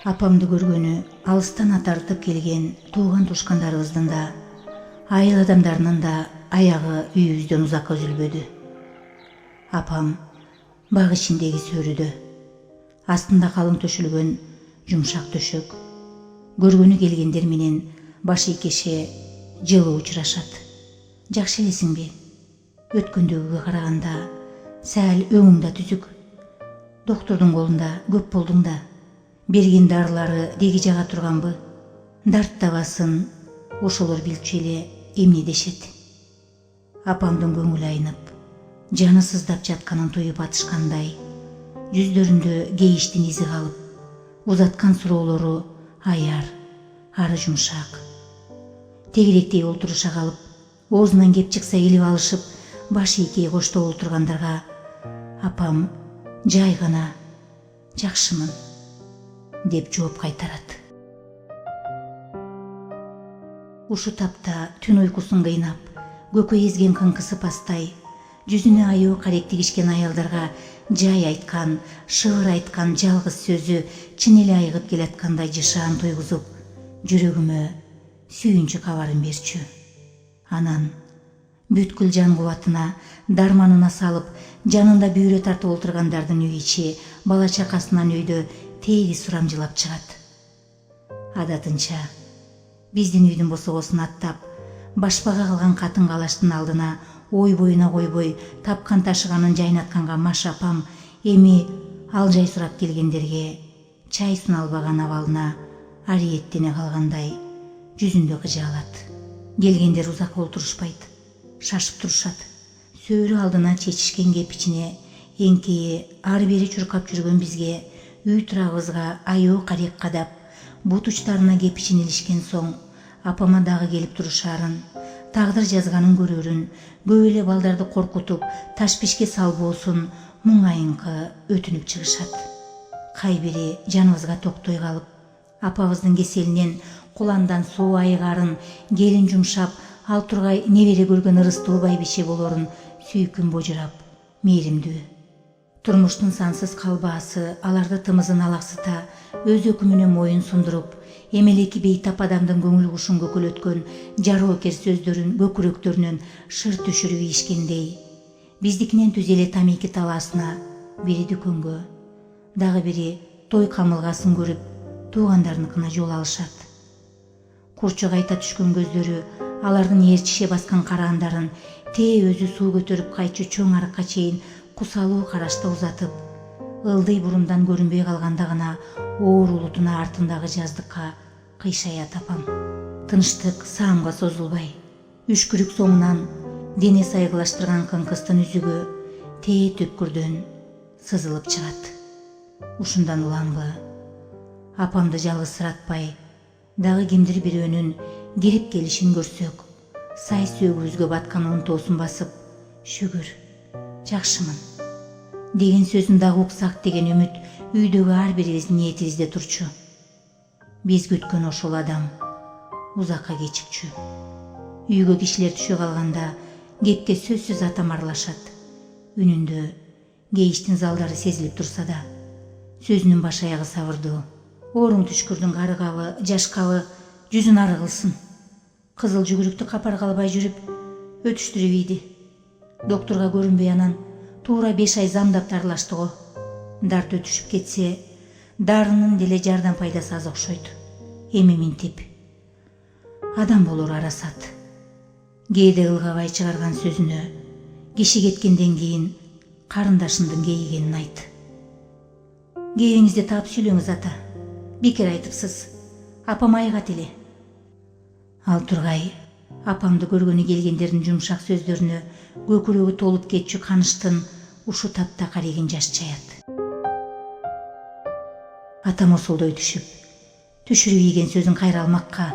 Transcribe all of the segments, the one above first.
Апамды көргөнү алыстан атартып келген тууган тушкандарыбыздын да, айыл адамдарынын да аягы үйүбүздөн узакка үзүлбөдү. Апам бак ичиндеги сөрүдө, астында калың төшөлгөн жумшак төшөк, көргөнү келгендер менен баш ийкеше жылуу учурашат. Жакшы элесиңби? Өткөндөгүгө караганда сәл өңүң да түзүк. Доктурдун колунда көп болдуң да. Берген дарылары деги жага турганбы? Дарттабасын, ошолор билчү эле эмне дешет. Апамдын көңүлү айнып, жаны сыздап жатканын туюп атышкандай, жүздөрүндө кейиштин изи калып, узаткан суроолору аяр, ары жумшак. Тегеректей олтуруша калып, оозунан кеп чыкса илип алышып, баш ийкей коштоп олтургандарга апам жай гана «Жакшымын» деп жооп кайтарат. Ушу тапта түн уйкусун кыйнап, көкөй эзген кыңкысы пастай, жүзүнө аяу карек тигишкен аялдарга жай айткан, шыбыр айткан жалгыз сөзү чын эле айыгып келаткандай жышаан туйгузуп, жүрөгүмө сүйүнчү кабарын берчү. Анан бүткүл жан кубатына, дарманына салып, жанында бүйрө тартып олтургандардын үй ичи, бала чакасынан өйдө тегиз сурамжылап чыгат. Адатынча биздин үйдүн босогосун аттап, башпага калган катын калаштын алдына ой боюна койбой тапкан ташыганын жайнатканга Маша апам эми алжай сурап келгендерге чай суналбаган абалына ариеттене калгандай жүзүндө кыжаалат. Келгендер узак олтурушпайт, шашып турушат. Сөөрү алдына чечишкен кепичине эңкейи ары бери чуркап жүргөн бизге үй турагыбызга аяу карек кадап, бут учтарына кепичин илишкен соң апама дагы келип турушаарын, тагдыр жазганын көрөрүн, көп эле балдарды коркутуп, ташпишке салбоосун муңайыңкы өтүнүп чыгышат. Кай бири жаныбызга токтой калып, апабыздын кеселинен куландан суу айыгаарын, келин жумшап, ал тургай небере көргөн ырыстуу байбиче болорун сүйкүм божурап, мээримдүү. Турмуштун сансыз калбаасы аларды тымызын алаксыта, өз өкүмүнө моюн сундуруп, эмелеки бейтап адамдын көңүл кушун көкөлөткөн жароокер сөздөрүн көкүрөктөрүнөн шыр түшүрүп ийишкендей, биздикинен түз эле тамеки талаасына, бири дүкөнгө, дагы бири той камылгасын көрүп, туугандарыныкына жол алышат. Курчу кайта түшкөн көздөрү алардын ээрчише баскан караандарын тээ өзү суу көтөрүп кайчу чоң арыкка чейин кусалуу карашта узатып, ылдый бурундан көрүнбөй калганда гана оор улутуна артындагы жаздыкка кыйшаят апам. Тынчтык саамга созулбай, үшкүрүк соңунан дене сайгылаштырган кыңкыстын үзүгү тээ төпкүрдөн сызылып чыгат. Ушундан уланбы, апамды жалгызсыратпай, дагы кимдир бирөөнүн кирип келишин көрсөк, сай сөөгүбүзгө баткан унтоосун басып, шүгүр, жакшымын деген сөзүн дагы уксак деген үмүт үйдөгү ар бирибиздин ниетибизде турчу. Биз күткөн ошол адам узакка кечикчү. Үйгө кишилер түшө калганда кепке сөзсүз атам аралашат. Үнүндө кейиштин залдары сезилип турса да, сөзүнүн баш аягы сабырдуу. Ооруң түшкүрдүн карыгабы, жашкабы, жүзүн ары кылсын. Кызыл жүгүрүктү капарга албай жүрүп, өтүштүрүп ийди. Доктурга көрүнбөй анан туура 5 ай замдап дарылашты го. Дарт өтүшүп кетсе, дарынын деле жардам пайдасы аз окшойт. Эми минтип адам болор арасат. Кээде ылгабай чыгарган сөзүнө киши кеткенден кийин карындашымдын кейигенин айт. Кээбиңизди таап сүйлөңүз ата. Бекер айтыпсыз. Апам айгат эле. Ал тургай апамды көргөнү келгендердин жумшак сөздөрүнө көкүрөгү толуп кетчү каныштын ушу тапта карегин жаш чаят. Атам осулдой түшүп, түшүрүп ийген сөзүн кайра алмакка: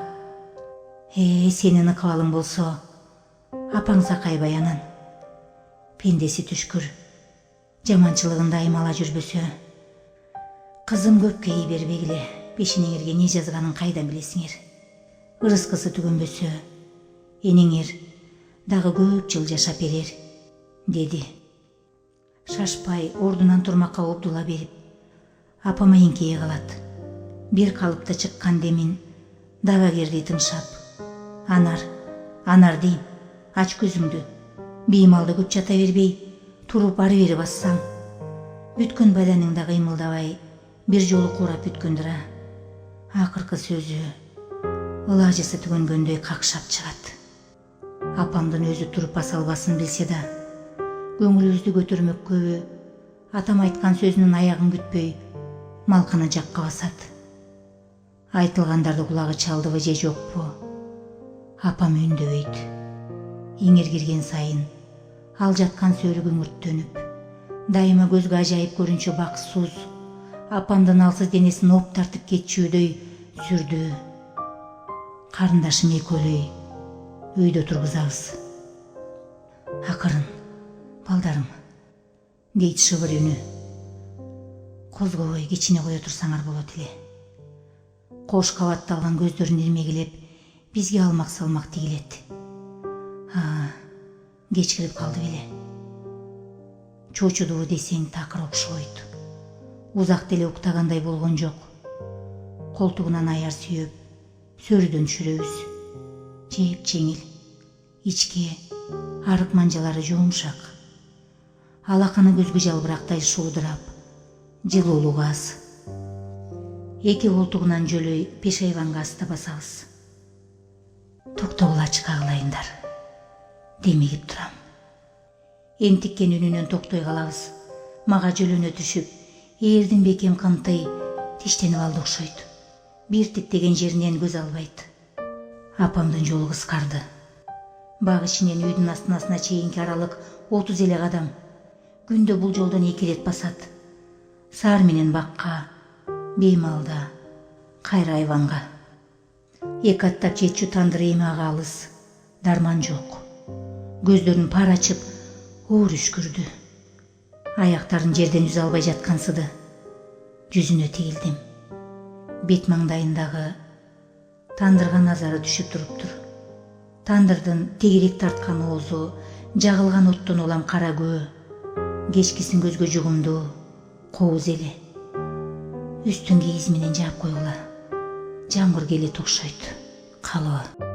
сенин ыкыбалың болсо, апаң сакайбай анан. Пендеси түшкүр. жаманчылыгын дайым ала жүрбөсө. Кызым көп кей бербегиле, пешенеңерге не жазганын кайдан билесиңер? Ырыскысы түгөнбөсө, энеңер дагы көп жыл жашап берер, деди. Шашпай ордунан турмакка обдула берип, апама эңкейе калат. Бир калыпта чыккан демин дагы керди тыңшап. Анар дейм, ач көзүңдү. Биймалды көп жата бербей, туруп ары бери бассаң. Бүткөн баданың да кыймылдабай, бир жолу курап бүткөндүр. Акыркы сөзү ылажысы түгөнгөндөй какшап чыгат. Апамдын өзү туруп баса албасын билсе да, көңүлүбүздү көтөрмөккөбү, атам айткан сөзүнүн аягын күтпөй, малкана жакка басат. Айтылгандарды кулагы чалдыбы же жокпу? Апам үндөбөйт. Иңер кирген сайын ал жаткан сөөрү үмүрттөнүп, дайыма көзгө ажайып көрүнчү баксыз, апамдын алсыз денесин оп тартып кетчүдөй сүрдү. Карындашым экөөлөй өйдө тургузабыз. Акырын, балдарым, дейт шыбыр үнү. Козгобой кичине кое турсаңар болот эле. Кош кабатталган көздөрүн ирмегилеп, бизге алмак салмак тигилет. Кечкирип калды беле. Чочудубу десең такыр окшойт. Узак деле уктагандай болгон жок. Колтугунан аяр сүйөп, сөрүдөн түшүрөбүз. Жеп жеңил, ичке арык манжалары жумшак. Алаканы көзгө жалбырактай шуудурап, жылуулугу аз. Эки колтугунан жөлөй пешайванга аста басабыз. Токтогула чыгагылайындар, демигип турам. Энтиккен үнүнөн токтой калабыз. Мага жөлөнө түшүп, эрдин бекем кантый тиштенип алды окшойт. Бир тиктеген жеринен көз албайт. Апамдын жолу кыскарды. Баг ичинен үйдүн астынасына чейинки аралык 30 эле кадам. Күндө бул жолдон 2 рет басат. Саар менен бакка, беймалда, кайра айванга. Эки аттап жетчү тандыр эми ага алыс, дарман жок. Көздөрүн пар ачып, оор үшкүрдү. Аяктарын жерден үзе албай жаткансыды. Жүзүнө тигилдим. Бет маңдайындагы тандырга назары түшүп туруптур. Тандырдын тегерек тарткан оозу жагылган оттон улам кара көө. Кечкисин көзгө жугумдуу, кооз эле. Үстүн кийиз менен жаап койгула. Жамгыр келет окшойт. Калыбы.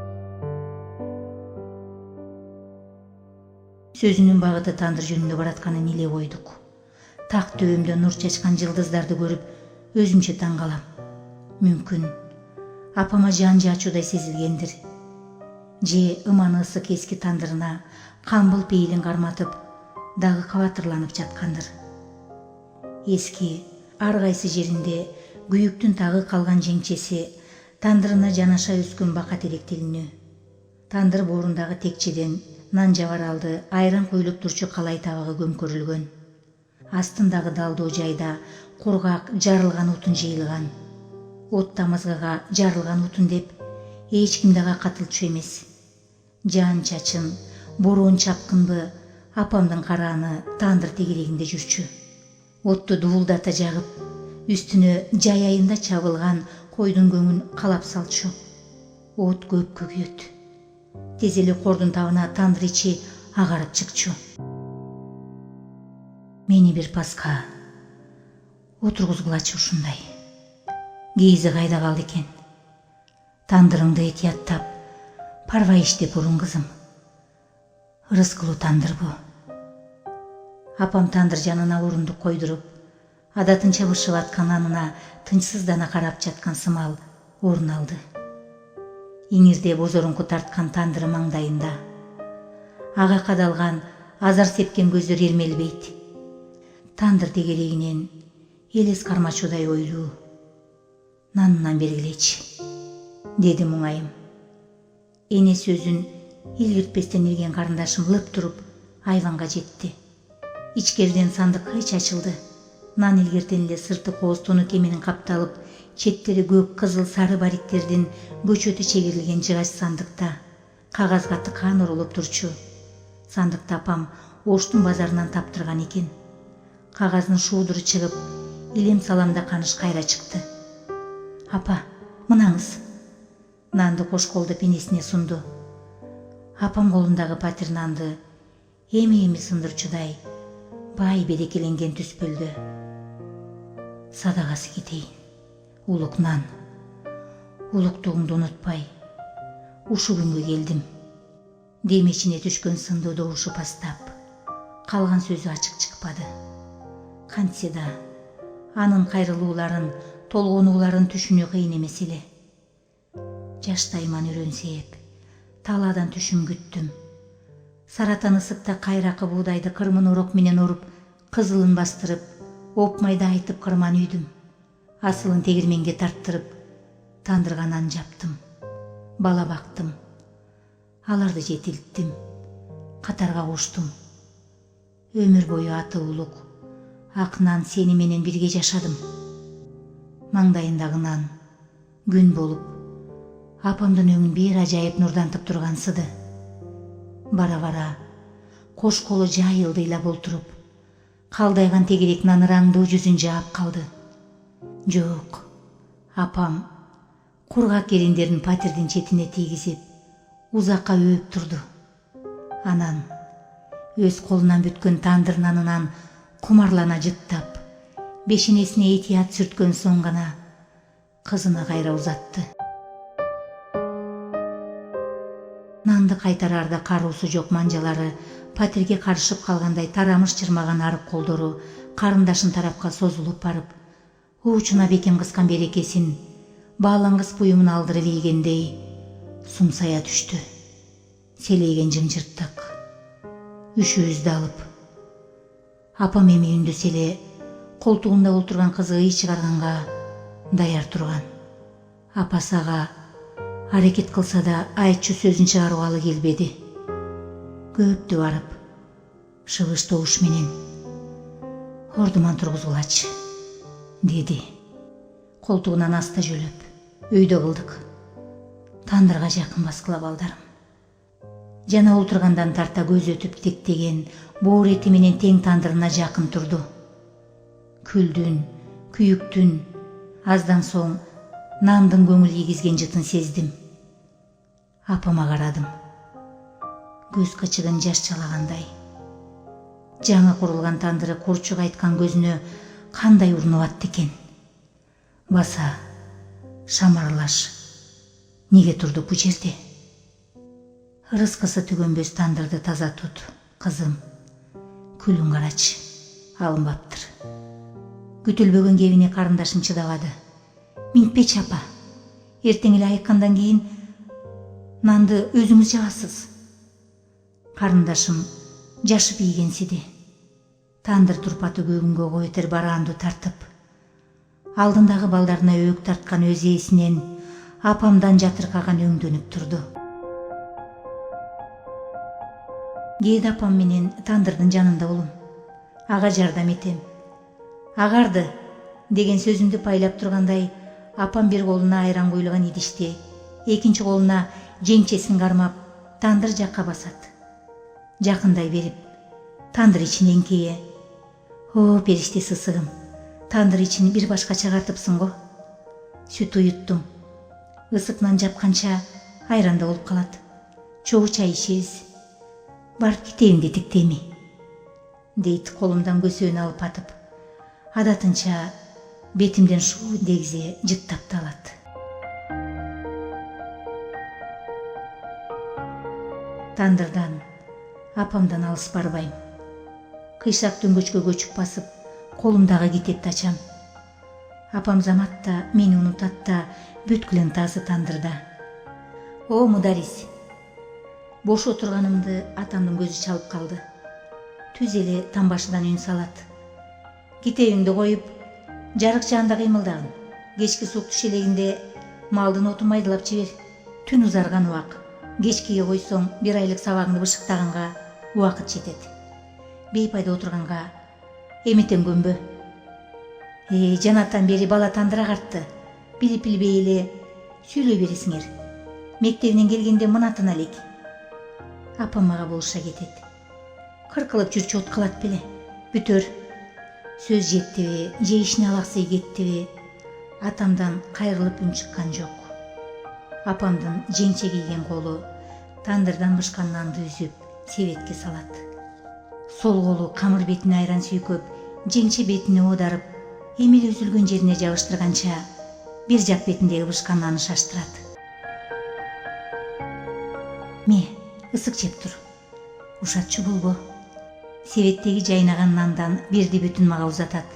Сөзүнүн багыты тандыр жөнүндө баратканын иле койдук. Так төбөмдө нур чачкан жылдыздарды көрүп, өзүмчө таң калам. Мүмкүн апама жан жаачуудай сезилгендир. Же ыманы ысык эски тандырына камбыл пейилин карматып, дагы кабатырланып жаткандыр. Эски ар кайсы жеринде күйүктүн тагы калган жеңчеси, тандырына жанаша өскөн бака теректелинүү. Тандыр боорундагы текчеден нан жабаралды айран коюлуп турчу калай табагы көмкөрүлгөн. Астындагы далдоо жайда кургак жарылган отун жыйылган. От тамызгага жарылган отун деп эч ким дагы катылчу эмес. Жан чачын, бороон чапкынбы апамдын карааны тандыр тегерегинде жүрчү. Отту дуулдата жагып, үстүнө жай айында чабылган койдун көңүн калап салчу. От көп көгөйөт. Тез эле кордун табына тандыр ичи агарып чыкчу. Мени бир паска отургузгулачы ушундай. Кийизи кайда калды экен? Тандырыңды этияттап, парвайиштеп урун кызым. Ырыскылуу тандырбы? Апам тандыр жанына орундук койдуруп, адатынча бышып аткан анына тынчсыздана карап жаткан сымал орун алды. Иңирде бозорунку тарткан тандыры маңдайында. Ага кадалган, азар сепкен көздөр эрмелбейт. Тандыр тегерегинен элес кармачуудай ойлуу. Нанынан бергилечи, деди муңайым. Эне сөзүн илгиртпестен ирген карындашым лып туруп айванга жетти. Ичкериден сандык кыйч ачылды. Нан илгертен эле сырты кооз тону кеменин капталып, четтери көк, кызыл, сары бариттердин көчөтү чегирилген жыгач сандыкта кагазга тыкаан оролуп турчу. Сандыкты апам Оштун базарынан таптырган экен. Кагаздын шуудуру чыгып, илем саламда каныш кайра чыкты. Апа, мынаңыз. Нанды кош колдоп энесине сунду. Апам колундагы патир нанды эми сындырчудай бай берекеленген түспөлдө. Садагасы кетейин. Улук нан. Улуктугуңду унутпай, ушу күнгө келдим. Демечине түшкөн сындоодо ушу бастап, калган сөзү ачык чыкпады. Кантсе да, анын кайрылууларын, толгонууларын түшүнүү кыйын эмес эле. Жаштайман үрөнсеп, талаадан түшүм күттүм. Саратан ысыкта кайракы буудайды кырмын орок менен уруп, кызылын бастырып, опмайда айтып кырман үйдүм. Асылын тегирменге тарттырып, тандырга нан жаптым. Бала бактым. Аларды жетилттим. Катарга коштум. Өмүр бою аты улук, ак нан сени менен бирге жашадым. Маңдайындагы нан күн болуп, апамдын өңүн бир ажайып нурдантып тургансыды. Бара-бара кош колу жайылды ыйлап олтуруп, калдайган тегерек наныраңдуу жүзүн жаап калды. Жок, апам кургак эриндерин патирдин четине тийгизип, узакка өөп турду. Анан өз колунан бүткөн тандыр нанынан кумарлана жыттап, бешенесине этият сүрткөн соң гана кызына кайра узатты. Нанды кайтарарда кароосу жок манжалары патирге карышып калгандай тарамыш чырмаган арык колдору карындашын тарапка созулуп барып, уучуна бекем кыскан берекесин баалангыс буюмун алдырып ийгендей сумсая түштү. Селейген жымжырттык. Үшүбүздү алып. Апам эми үндөс эле колтугунда олтурган кызы ый чыгарганга даяр турган. Апасы ага аракет кылса да айтчу сөзүн чыгарыбалы келбеди. Көптү барып, шыбыш добуш менен ордуман тургузгулачы, деди. Колтугунан аста жөлөп, өйдө кылдык. Тандырга жакын баскыла балдарым. Жана олтургандан тарта көз өтүп тектеген боор эти менен тең тандырына жакын турду. Күлдүн, күйүктүн, аздан соң нандын көңүл ийгизген жытын сездим. Апама карадым. Көз кычыгын жаш чалагандай. Жаңы курулган тандыры курчук айткан көзүнө кандай урунуп атты экен. Баса, шамарлаш. Неге турду бу жерде? Рыскысы түгөнбөс тандырды таза тут, кызым. Күлүн карачы, алынбаптыр. Күтүлбөгөн кебине карындашым чыдабады. Минтпечи апа, эртең эле айыккандан кийин нанды өзүңүз жабасыз. Карындашым жашып ийгенсиди. Тандыр турпаты көгүнгө койтер бараанду тартып, алдындагы балдарынаөөк тарткан өз ээсинен апамдан жатыркаган өңдөнүп турду. Кээде апам менен тандырдын жанында болом. Ага жардам этем. Агарды деген сөзүмдү пайлап тургандай, апам бир колуна айран куйулган идишти, экинчи колуна жеңчесин кармап, тандыр жакка басат. Жакындай берип, тандыр ичин эңкейе. О, периште сысыгым, тандыр ичин бир башка чагартыпсың го. Сүт уюттум. Ысык нан жапканча айранда болуп калат. Чогуу чай ичебиз. Барып кетейин дедик теми, дейт колумдан көсөөнү алып атып. Адатынча бетимден шуу дегизе жыттап да алат. Тандырдан, апамдан алыс барбайм. Кыйшак дөңгөчкө көчүп басып, колумдагы китепти ачам. Апам заматта мени унутат да, бүткүл ынтасы тандырда. О, мударис. Бош отурганымды атамдын көзү чалып калды. Түз эле тамбашыдан үн салат. Китебиңди коюп, жарык жаанда кыймылдагын. Кечки сук түш элегинде малдын отун майдалап жибер. Түн узарган убак. Кечкиге койсоң, бир айлык сабагыңды бышыктаганга убакыт жетет. Бейпайда отурганга эметен көнбө. Жанаттан бери бала тандыра картты. Билип билбей эле сүйлөй бересиңер. Мектебинен келгенде мынатын элек. Апам мага болуша кетет. Кыркылып жүрчү от калат беле. Бүтөр. Сөз жеттиби же ишине алаксый кеттиби, атамдан кайрылып үн чыккан жок. Апамдын жеңче кийген колу тандырдан бышкан нанды үзүп себетке салат. Сол колу камыр бетине айран сүйкөп, жеңче бетине оодарып, эмили үзүлгөн жерине жабыштырганча бир жак бетиндеги бышкан нанды шаштырат. Ме, ысык жеп тур. Ушатчу болбо. Себеттеги жайнаган нандан бирди бүтүн мага узатат.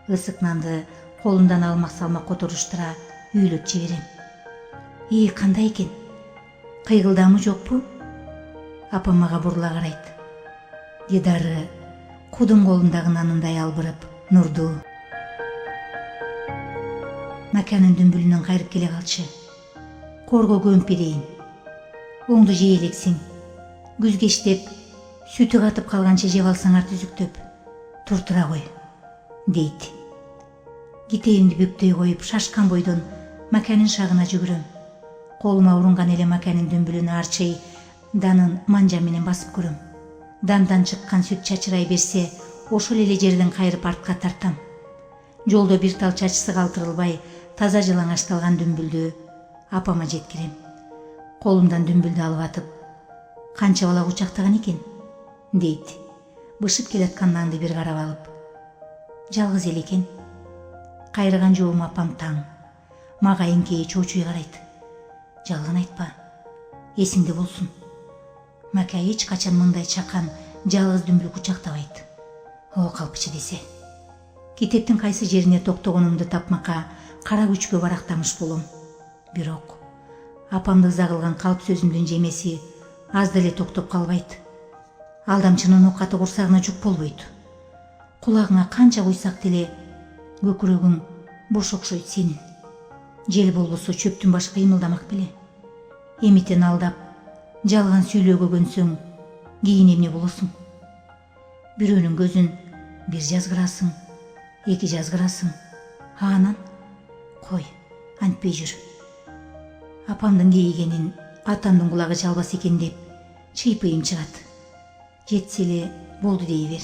Ысык нанды колундан алмак-салмак которуштура үйлөп жиберем. Кандай экен? Кыйгылдамы жокпу? Апам мага бурула карайт. Дидары кудум колундагы нанындай албырып, нурдуу. Маканын дүмбүлүнөн кайрып келе калчы. Корго көмүп берейин. Оңду жей элексиң. Күз кештеп, сүтү катып калганча жеп алсаңар түзүктөп. Туртура кой, дейт. Китебимди бүктөй коюп, шашкан бойдон Маканын шагына жүгүрөм. Колума урунган эле Маканын дүмбүлүн арчый данын манжа менен басып көрөм. Дандан чыккан сүт чачырай берсе, ошол эле жерден кайрып артка тартам. Жолдо бир тал чачысы калтырылбай, таза жалаңашталган дүмбүлдү апама жеткирем. Колумдан дүмбүлдү алып атып, канча бала кучактаган экен, дейт. Бышып келаткан нанды бир карап алып. Жалгыз эле экен. Кайрыган жообум апам таң. Мага эңкейи чоочуй карайт. Жалган айтпа. Эсиңде болсун. Мака эч качан мындай чакан жалгыз дүмбүл кучактабайт. О калпычы десе. Китептин кайсы жерине токтогонумду тапмакка кара күчкө барактамыш болом. Бирок апамды ыза кылган калп сөзүмдүн жемеси аз деле токтоп калбайт. Алдамчынын оокаты курсагына жүк болбойт. Кулагыңа канча куйсак деле көкүрөгүң бош окшойт сенин. Жел болбосо чөптүн башы кыймылдамак беле. Эмитен алдап, жалган сүйлөөгө көнсөң, кийин эмне болосуң? Бирөөнүн көзүн бир жазгырасың, эки жазгырасың. Анан кой, антпей жүр. Апамдын кейигенин атамдын кулагы чалбас экен деп чыйпыйым чыгат. Жетсе эле болду дей бер.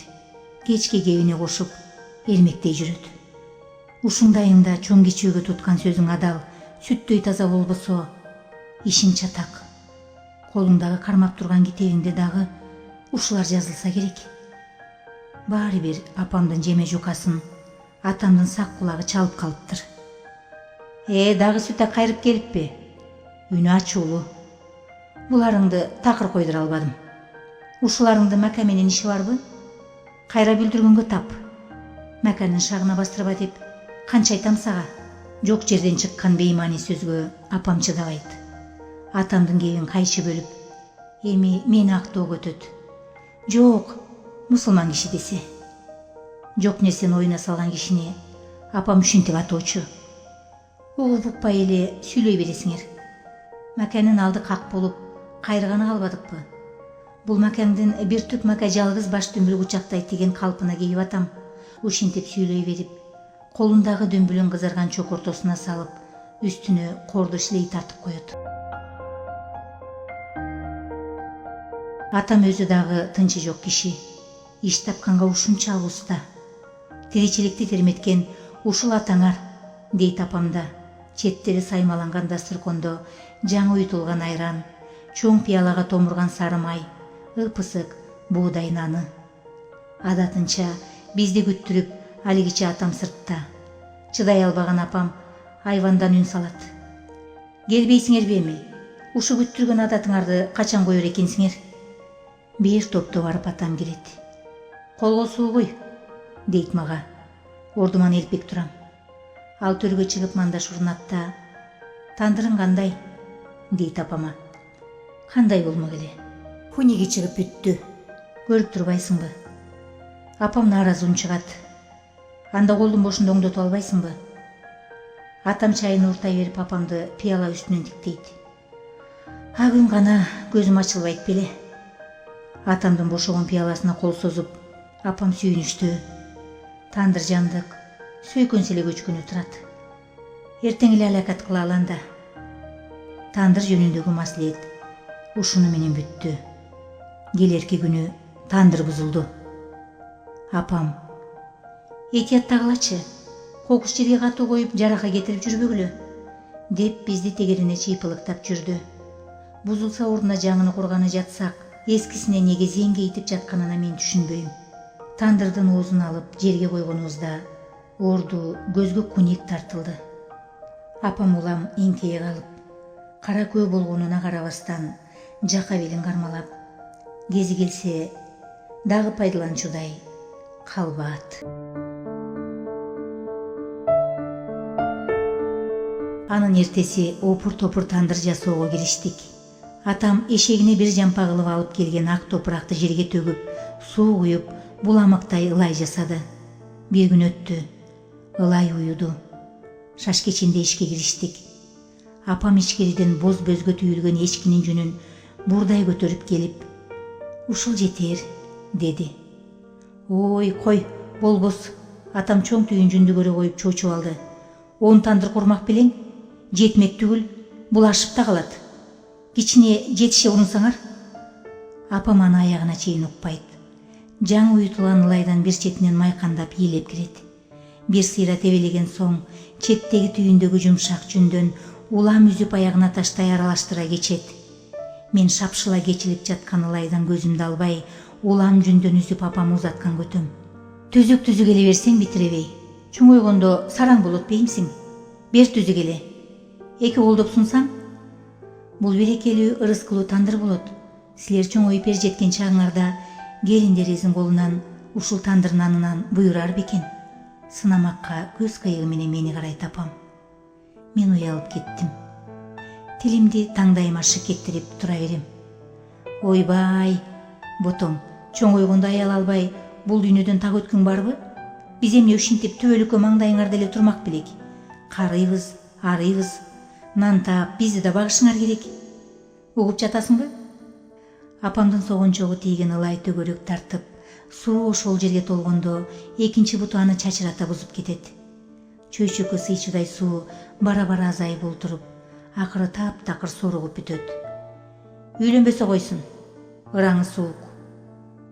Кечке кебине кошуп эрмектей жүрөт. Ушундайыңда чоң кичүүгө туткан сөзүң адал, сүттөй таза болбосо, ишиң чатак. Колуңдагы кармап турган китебиңде дагы ушулар жазылса керек. Баары бир апамдын жеме жукасын атамдын сак кулагы чалып калыптыр. Дагы сүт кайрып келиппи? Үнү ачуулуу. Буларыңды такыр койдура албадым. Ушуларыңды Мака менен иши барбы? Кайра билдиргөнгө тап. Маканын шагына бастырба деп канча айтам сага? Жок жерден чыккан беймани сөзгө апам чыдабайт. Атамдын кебин кайчы бөлүп, эми мени актоого өтөт. Жок, мусулман киши десе. Жок нерсени оюна салган кишини апам ушинтип атоочу. Угуп укпай эле сүйлөй бересиңер. Маканын алды как болуп, кайрыганы калбадыкпы? Бул Макаңдын бир түп Мака жалгыз баш дүмбүл кучактайт деген калпына кейип атам. Ушинтип сүйлөй берип, колундагы дүмбүлүн кызарган чок ортосуна салып, үстүнө корду шлей тартып коет. Атам өзү дагы тынчы жок киши. Иш тапканга ушунчалык уста. Тиричиликти терметкен ушул атаңар, дейт апамда. Четтери саймаланган дастркондо жаңы уютулган айран, чоң пиалага томурган сары май, ыпысык буудай наны. Адатынча бизди күттүрүп, алигиче атам сыртта. Чыдай албаган апам айвандан үн салат. Келбейсиңерби эми? Ушу күттүргөн адатыңарды качан коер экенсиңер? Бир топто барып атам кирет. Колго суу куй, дейт мага. Ордуман элпек турам. Ал төргө чыгып мандаш урунат да, тандырың кандай, дейт апама. Кандай болмок эле? Хуниги чыгып бүттү. Көрүп турбайсыңбы? Апам нааразы үн чыгат. Анда колдун бошунда оңдотуп албайсыңбы? Атам чайын уртай берип апамды пиала үстүнөн тиктейт. А күн гана көзүм ачылбайт беле. Атамдын бошогон пиаласына кол созуп, апам сүйүнүштүү, тандыр жандык, сөйкөнсө эле көчкөнү турат. Эртең эле алакат кыла аланда. Тандыр жөнүндөгү маслиет ушуну менен бүттү. Келерки күнү тандыр бузулду. Апам Этияттагылачы, кокус жерге катуу коюп жарака кетирип жүрбөгүлө, деп бизди тегерине чыйпылыктап жүрдү. Бузулса ордуна жаңыны курганы жатсак, эскисине неге зеңгейтип жатканына мен түшүнбөйм. Тандырдын оозун алып жерге койгонубузда орду көзгө кунек тартылды. Апам улам эңкейе калып, кара көө болгонуна карабастан жака белин кармалап, кези келсе дагы пайдаланчудай калбаат. Анын эртеси опур-топур тандыр жасоого кириштик. Атам эшегине бир жампа кылып алып келген ак топуракты жерге төгүп, суу куюп, буламыктай ылай жасады. Бир күн өттү. Ылай уюду. Шашкечинде ишке кириштик. Апам ичкериден боз бөзгө түйүлгөн эчкинин жүнүн бурдай көтөрүп келип, "Ушул жетер", деди. "Ой, кой, болбос." Атам чоң түйүн жүндү көрө коюп чоочуп алды. "10 тандыр курмак белең, жетмек түгүл, бул ашып да калат. Кичине жетише урунсаңар." Апам аны аягына чейин укпайт. Жаңы уютулган ылайдан бир четинен майкандап ийилеп кирет. Бир сыйра тебелеген соң четтеги түйүндөгү жумшак жүндөн улам үзүп аягына таштай аралаштыра кечет. Мен шапшыла кечилип жаткан ылайдан көзүмдү албай, улам жүндөн үзүп апама узаткан көтөм. "Түзүк түзүк эле берсең битиребей. Чоңойгондо сараң болот беймсиң? Бер түзүк эле. 2 колдоп сунсаң, бул берекелүү ырыскылуу тандыр болот. Силер чоңоюп эр жеткен чагыңарда келиндерибиздин колунан ушул тандыр нанынан буйрар бекен." Сынамакка көз кыйыгы менен мени карайт апам. Мен уялып кеттим. Тилимди таңдайыма шыкеттирип тура берем. "Ойбай, ботом, чоңойгондо аял албай бул дүйнөдөн так өткүң барбы? Биз эмне ушинтип түбөлүккө маңдайыңарда эле турмак белек? Карыйбыз, арыйбыз, нан таап бизди да багышыңар керек. Угуп жатасыңбы?" Апамдын согончогу тийген ылай төгөрөк тартып, суу ошол жерге толгондо экинчи буту аны чачырата бузуп кетет. Чөйчөккө сыйчудай суу бара-бара азайып олтуруп, акыры таптакыр соругуп бүтөт. "Үйлөнбөсө койсун, ыраңы суук."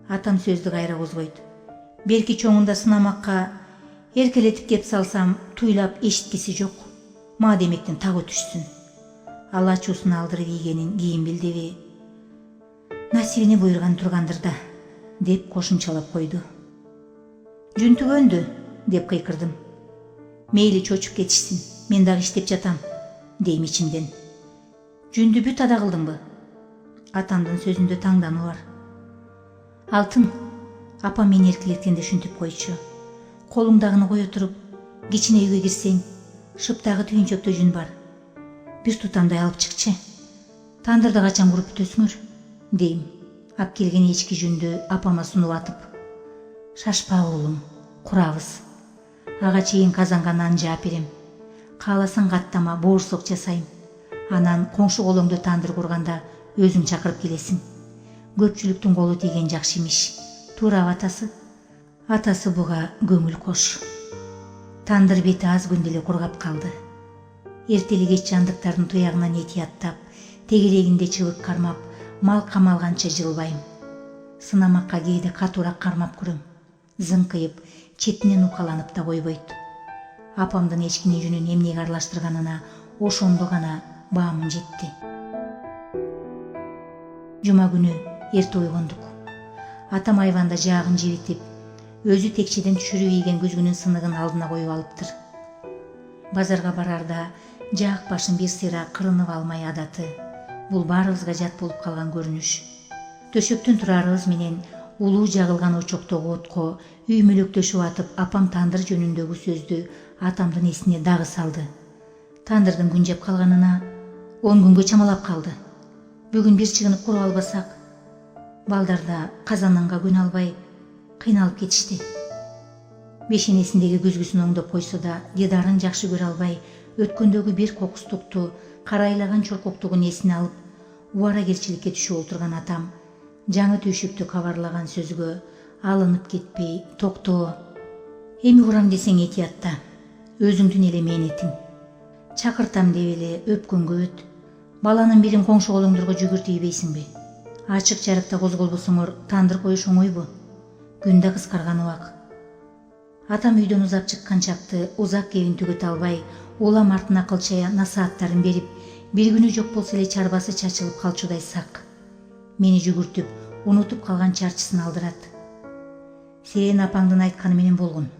Атам сөздү кайра козгойт. "Берки чоңунда сынамакка эркелетип кеп салсам, туйлап эшиткиси жок. Ма демектен так өтүшсүн. Ал ачуусун алдырып ийгенин кийин билдиби? Насибине буйрган тургандыр да", деп кошумчалап койду. "Жүнтүгөндү", деп кыйкырдым. "Мейли чочуп кетишсин, мен дагы иштеп жатам", дейм ичимден. "Жүндү бүт ада кылдыңбы?" Атамдын сөзүндө таңдануу бар. "Алтын", апам мени эркелеткенде шүнтүп койчу. "Колуңдагыны кое туруп, кичине үйгө кирсең, шыптагы түйүнчөктө жүн бар. Бир тутамдай алып чыкчы. Тандырды качан куруп бүтөсүңөр?" дейм. Ап келген эчки жүндү апама сунуп атып. "Шашпа уулум, курабыз. Ага чейин казанга нан жаап берем. Кааласаң каттама боорсок жасайм. Анан коңшу колоңдо тандыр курганда өзүң чакырып келесиң. Көпчүлүктүн колу тийген жакшы имиш. Туурабы атасы?" Атасы буга көңүл кош. Тандыр бети аз күндө эле кургап калды. Эртели кеч жандыктардын туягынан этияттап, тегерегинде чыбык кармап, мал камалганча жылбайм. Сынамакка кээде катуураак кармап көрөм. Зыңкыйып, четинен укаланып да койбойт. Апамдын эчкинин жүнүн эмнеге аралаштырганына ошондо гана баамым жетти. Жума күнү эрте ойгондук. Атам айванда жаагын жибитип, өзү текчеден түшүрүп ийген күзгүнүн сыныгын алдына коюп алыптыр. Базарга барарда жаак башын бир сыйра кырынып алмай адаты. Бул баарыбызга жат болуп калган көрүнүш. Төшөктөн турарыбыз менен улуу жагылган очоктогу отко үймөлөктөшүп атып, апам тандыр жөнүндөгү сөздү атамдын эсине дагы салды. Тандырдын күн жеп калганына 10 күнгө чамалап калды. Бүгүн бир чыгынып куруп албасак, балдар да казананга көнө албай кыйналып кетишти. Бешенесиндеги күзгүсүн оңдоп койсо да, дидарын жакшы көрө албай, өткөндөгү бир кокустукту, карайлаган чоркоктугун эсине алып, убаракерчиликке түшүп олтурган атам жаңы түйшүктү кабарлаган сөзгө алынып кетпей, "Токтоо, эми курам десең этиятта, өзүңдүн эле мээнетиң. Чакыртам деп эле өпкөнгө өт. Баланын бирин коңшу колоңдорго жүгүртүп ийбейсиңби? Ачык жарыкта козголбосоңор тандыр коюш оңойбу? Күн да кыскарган убак. Атам үйдөн узап чыккан чакты узак кебин түгөтө албай, улам артына кылчая насааттарын берип, бир күнү жок болсо эле чарбасы чачылып калчудай сак. Мени жүгүртүп, унутуп калган чарчысын алдырат. Сен апаңдын айтканы менен болгон.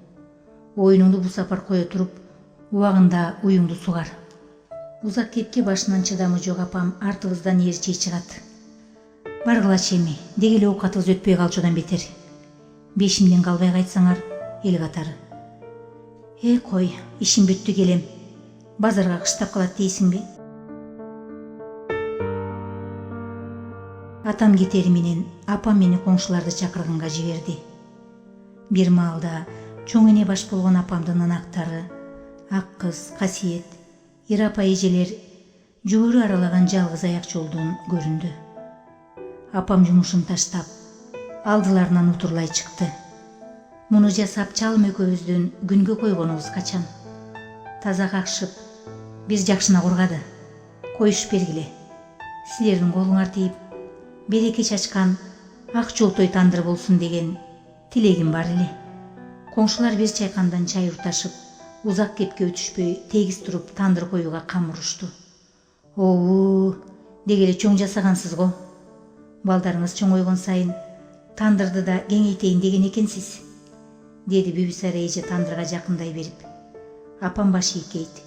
Оюнуңду бул сапар кое туруп, убагында уюңду сугар. Узак кепке башынан чыдамы жок апам артыбыздан ээрчей чыгат. Баргыла чеми, деги эле оокатыбыз өтпөй калчудан бетер. Бешимден калбай кайтсаңар, эл катары. Кой, ишим бүттү, келем. Базарга кыштап калат дейсиңби? Атам кетери менен апам мени коңшуларды чакырганга жиберди. Бир маалда чоң эне баш болгон апамдын ынактары, ак кыз, Касиет, Ирапа эжелер жүгөрү аралаган жалгыз аяк жолдон көрүндү. Апам жумушун таштап, алдыларынан утурлай чыкты. Муну жасап чалым экөөбүздүн күнгө койгонубуз качан? Таза какшып, бир жакшына кургады. Коюшуп бергиле. Силердин колуңар тийип, береке чачкан ак жолтой тандыр болсун деген тилегим бар эле. Коңшулар бир чайкандан чай урташып, узак кепке өтүшпөй тегиз туруп тандыр коюуга кам урушту. Деги эле чоң жасагансыз го. Балдарыңыз чоңойгон сайын тандырды да кеңейтейин деген экенсиз, деди Бүбүсара эже тандырга жакындай берип. Апам баш ийкейт.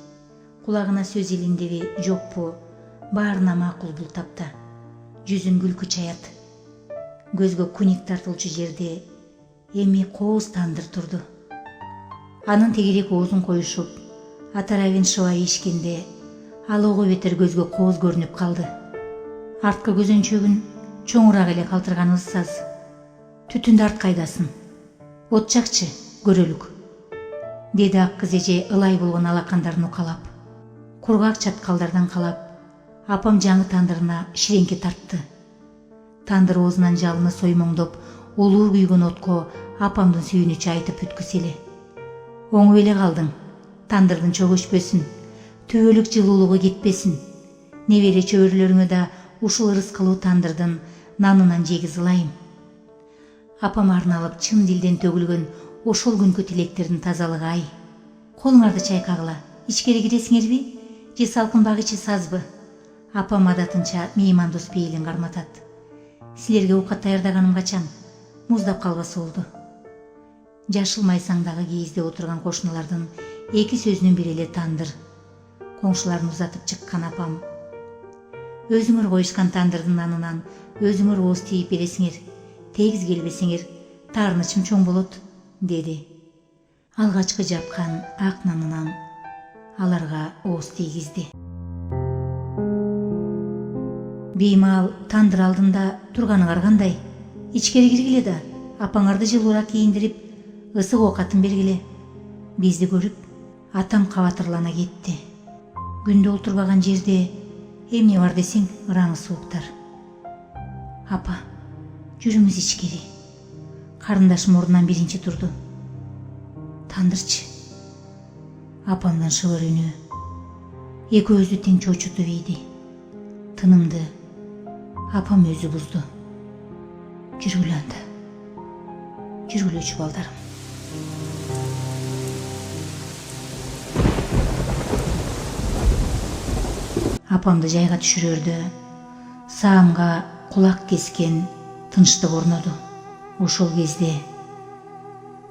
Кулагына сөз илиндеби, жокпу, баарына макул бул тапта. Жүзүн күлкү чаят. Көзгө күнүк тартылчу жерде эми кооз тандыр турду. Анын тегерек оозун коюшуп, атарабин шыбай ишкенде, ал ого бетер көзгө кооз көрүнүп калды. Арткы көзөнчөгүн чоңураак эле калтырганыбыз аз. Түтүндү арт кайдасын? От жакчы, көрөлүк, деди ак кыз эже ылай болгон алакандарын укалап. Кургак чаткалдардан калап, апам жаңы тандырына ширеңке тартты. Тандыр оозунан жалыны соймоңдоп, улуу күйгөн отко апамдын сүйүнүчү айтып бүткүс эле. Оңуп эле калдың, тандырдын чөгөшпөсүн, түбөлүк жылуулугу кетпесин. Небере чөбүрлөрүңө да ушул ырыскылуу тандырдын нанынан жегиз ылайым. Апам арналып чын дилден төгүлгөн ошол күнкү тилектердин тазалыгы ай. Колуңарды чайкагыла, ичкери киресиңерби? Же салкынбак ичи сазбы? Апам адатынча меймандос пейилин карматат. Силерге оокат даярдаганым качан? Муздап калбасы болду. Жашыл майсаңдагы кийизде отурган кошуналардын эки сөзүнүн бири эле тандыр. Коңшуларын узатып чыккан апам: өзүңөр коюшкан тандырдын нанынан өзүңөр ооз тийип бересиңер, тегиз келбесеңер таарынычым чоң болот, деди. Алгачкы жапкан ак нанынан аларга ооз тийгизди. Беймаал тандыр алдында турганыңар кандай? Ичкери киргиле да, апаңарды жылуураак кийиндирип, ысык оокатын бергиле. Бизди көрүп, атам кабатырлана кетти. Күндө олтурбаган жерде эмне бар десең, ыраңы сууктар. Апа, жүрүңүз ичкери. Карындашым ордунан биринчи турду. Тандырчы. Апамдын шыбыр үнү экөөбүздү тең чочутуп ийди. Тынымды апам өзү бузду. Жүргүлө анда. Жүргүлөчү балдарым. Апамды жайга түшүрөрдө саамга кулак кескен тынчтык орноду. Ошол кезде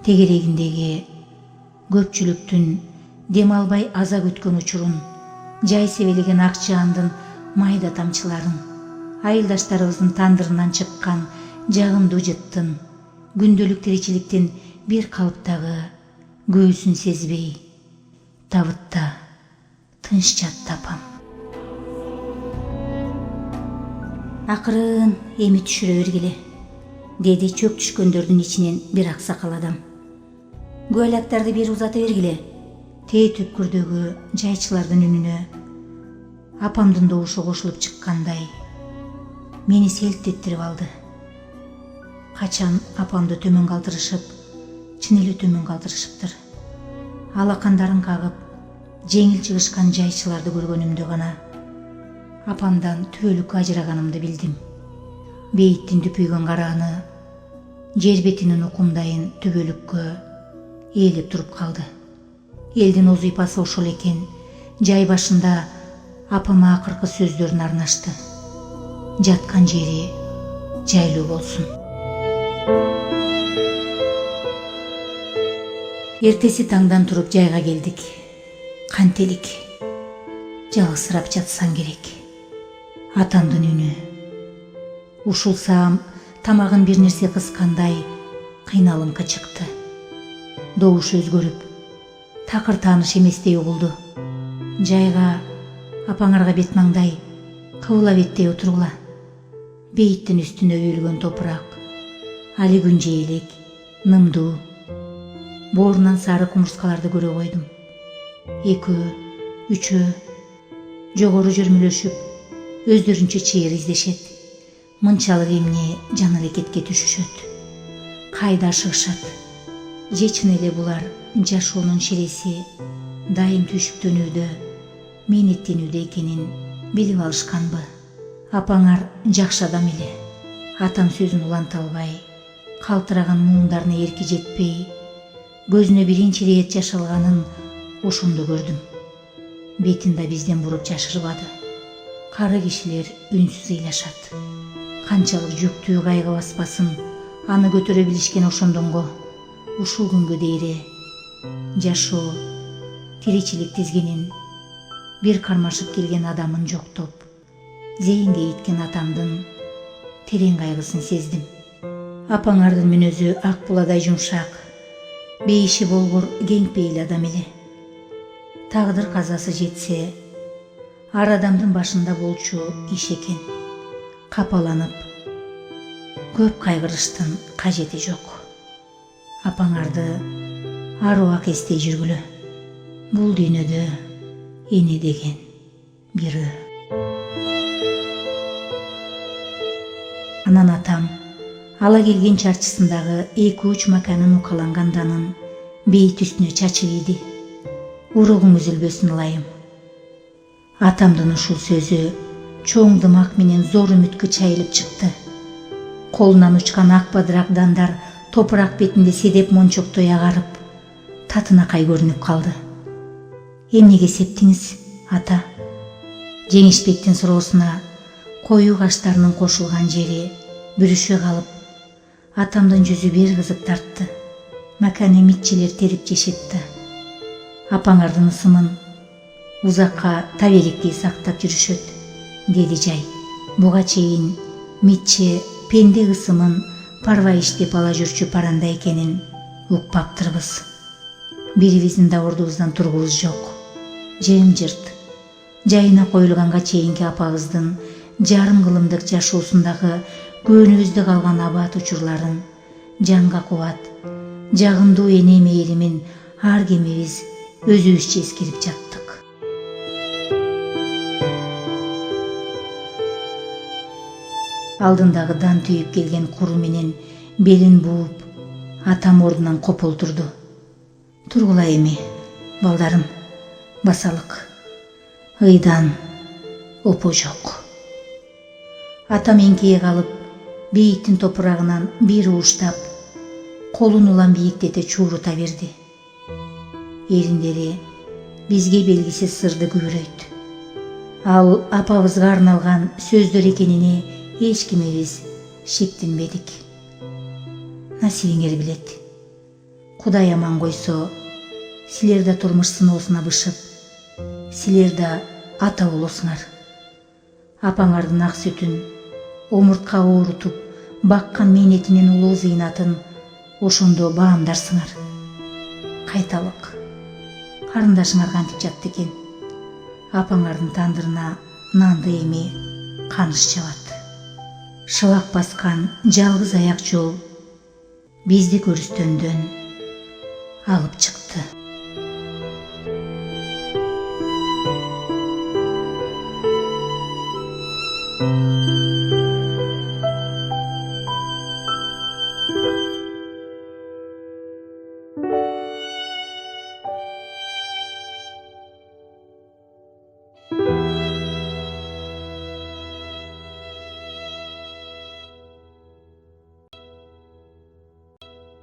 тегерегиндеги көпчүлүктүн дем албай аза күткөн учурун, жай себелеген ак жаандын майда тамчыларын, айылдаштарыбыздын тандырынан чыккан жагымдуу жыттын, күндөлүк тиричиликтин бир калыптагы көөсүн сезбей, табытта тынч жатты апам. Акырын эми түшүрө бергиле, деди чөк түшкөндөрдүн ичинен бир аксакал адам. Куалактарды бери узата бергиле, тээ түпкүрдөгү жайчылардын үнүнө апамдын добушу кошулуп чыккандай мени селт эттирип алды. Качан апамды төмөн калтырышып, чын эле төмөн калтырышыптыр. Алакандарын кагып, жеңил чыгышкан жайчыларды көргөнүмдө гана апамдан түбөлүк ажыраганымды билдим. Бейиттин дүпүйгөн карааны, жер бетинин укумдайын түбөлүккө ээлеп туруп калды. Элдин озуйпасы ошол экен. Жай башында апама акыркы сөздөрүн арнашты. Жаткан жери жайлуу болсун. Эртеси таңдан туруп жайга келдик. Кантелик. Жалгызсырап жатсаң керек. Атамдын үнү. Ушулсам тамагын бир нерсе кыскандай кыйналымка чыкты. Добуш өзгөрүп, такыр тааныш эместей угулду. Жайга апаңарга бет маңдай кыбыла беттей отургула. Бейиттин үстүнө үйүлгөн топурак. Али күн жээлек, нымдуу. Боорунан сары кумурскаларды көрө койдум. Экөө, үчөө жогору жүрмүлөшүп, өздөрүнчө чыйыр издешет. Мынчалык эмне жан аракетке түшүшөт. Кайда ашыгышат. Же чын эле булар жашоонун ширеси дайым түйшүктөнүүдө, мээнеттенүүдө экенин билип алышканбы? Апаңар жакшы адам эле. Атам сөзүн уланта албай, калтыраган муундарына эрки жетпей, көзүнө биринчи ирет жашалганын ошондо көрдүм. Бетин да бизден буруп жашырбады. Кары кишилер үнсүз ыйлашат. Канчалык жүктүү кайгы баспасын аны көтөрө билишкен ошондонго. Ушул күнгө дейре жашоо тиричилик тизгинин бир кармашып келген адамын жоктоп, зээнге иткен атамдын терең кайгысын сездим. Апаңардын мүнөзү ак буладай жумшак, бейиши болгур кең пейил адам эле. Тагдыр казасы жетсе, ар адамдын башында болчу иш экен. Капаланып, көп кайгырыштын кажети жок. Апаңарды ар убак эстей жүргүлө. Бул дүйнөдө эне деген бирөө. Анан атам ала келген чарчысындагы 2-3 маканын укаланган данын бейит үстүнө чачып ийди. Уругуң үзүлбөсүн ылайым. Атамдын ушул сөзү чоң дымак менен зор үмүткө чайылып чыкты. Колунан учкан ак бадырак дандар топурак бетинде седеп мончоктой агарып, татынакай көрүнүп калды. Эмнеге септиңиз, ата? Жеңишбектин суроосуна коюу каштарынын кошулган жери бүрүшө калып, атамдын жүзү бир кызып тартты. Маканы митчелер терип жешетти. Апаңардын ысымын узакка таберектей сактап жүрүшөт, деди жай. Буга чейин митче пенде ысымын парвайыштеп ала жүрчү паранда экенин укпаптырбыз. Бирибиздин да ордубуздан тургубуз жок. Жым-жырт. Жайына коюлганга чейинки апабыздын жарым кылымдык жашоосундагы көөнүбүздө калган абат учурларын, жанга кубат, жагымдуу эне мээримин ар кемибиз өзүбүзчө эскерип жаттык. Алдындагы дан түйүп келген куру менен белин бууп, атам ордунан копол турду. Тургула эми, балдарым, басалык. Ыйдан опо жок. Атам эңкейе калып, бейиттин топурагынан бир ууштап, колун улам бийиктете чуурута берди. Эриндери бизге белгисиз сырды күбүрөйт. Ал апабызга арналган сөздөр экенине эч кимибиз шектенбедик. Насибиңер билет. Кудай аман койсо, силер да турмуш сыноосуна бышып, силер да ата болосуңар. Апаңардын ак сүтүн омуртка оорутуп, баккан мээнетинин улуу зыйнатын ошондо баамдарсыңар. Кайталык. Карындашыңар кантип жатты экен? Апаңардын тандырына нанды эми каныш жабат. Шыбак баскан жалгыз аяк жол бизди көрүстөндөн алып чыкты.